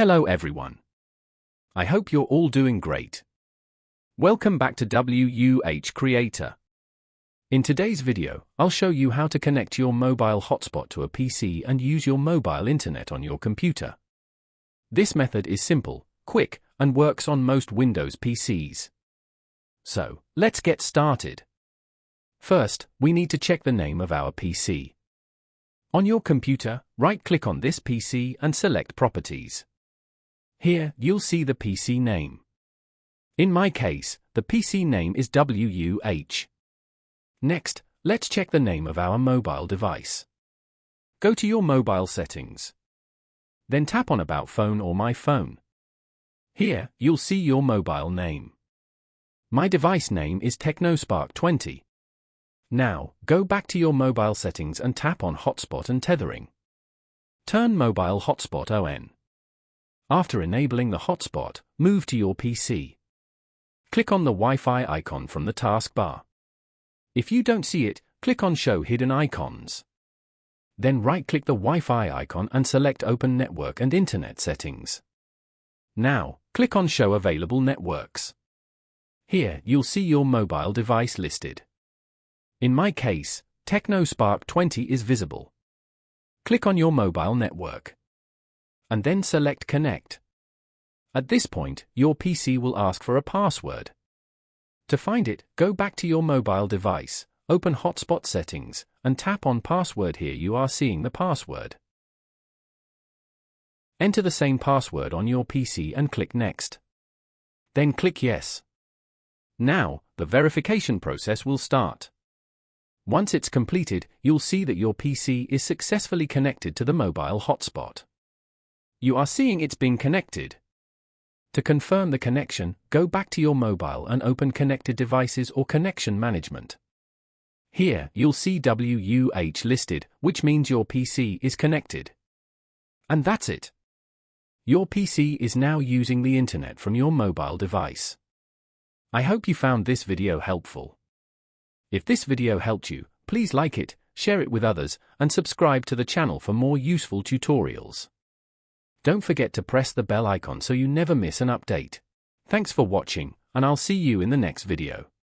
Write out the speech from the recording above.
Hello everyone. I hope you're all doing great. Welcome back to WUH Creator. In today's video, I'll show you how to connect your mobile hotspot to a PC and use your mobile internet on your computer. This method is simple, quick, and works on most Windows PCs. So, let's get started. First, we need to check the name of our PC. On your computer, right-click on this PC and select Properties. Here, you'll see the PC name. In my case, the PC name is WUH. Next, let's check the name of our mobile device. Go to your mobile settings. Then tap on About Phone or My Phone. Here, you'll see your mobile name. My device name is TechnoSpark20. Now, go back to your mobile settings and tap on Hotspot and Tethering. Turn Mobile Hotspot on. After enabling the hotspot, move to your PC. Click on the Wi-Fi icon from the taskbar. If you don't see it, click on Show Hidden Icons. Then right-click the Wi-Fi icon and select Open Network and Internet Settings. Now, click on Show Available Networks. Here, you'll see your mobile device listed. In my case, TechnoSpark20 is visible. Click on your mobile network. And then select Connect. At this point, your PC will ask for a password. To find it, go back to your mobile device, open Hotspot Settings, and tap on Password. Here you are seeing the password. Enter the same password on your PC and click Next. Then click Yes. Now, the verification process will start. Once it's completed, you'll see that your PC is successfully connected to the mobile hotspot. You are seeing it's been connected. To confirm the connection, go back to your mobile and open Connected Devices or Connection Management. Here, you'll see WUH listed, which means your PC is connected. And that's it. Your PC is now using the internet from your mobile device. I hope you found this video helpful. If this video helped you, please like it, share it with others, and subscribe to the channel for more useful tutorials. Don't forget to press the bell icon so you never miss an update. Thanks for watching, and I'll see you in the next video.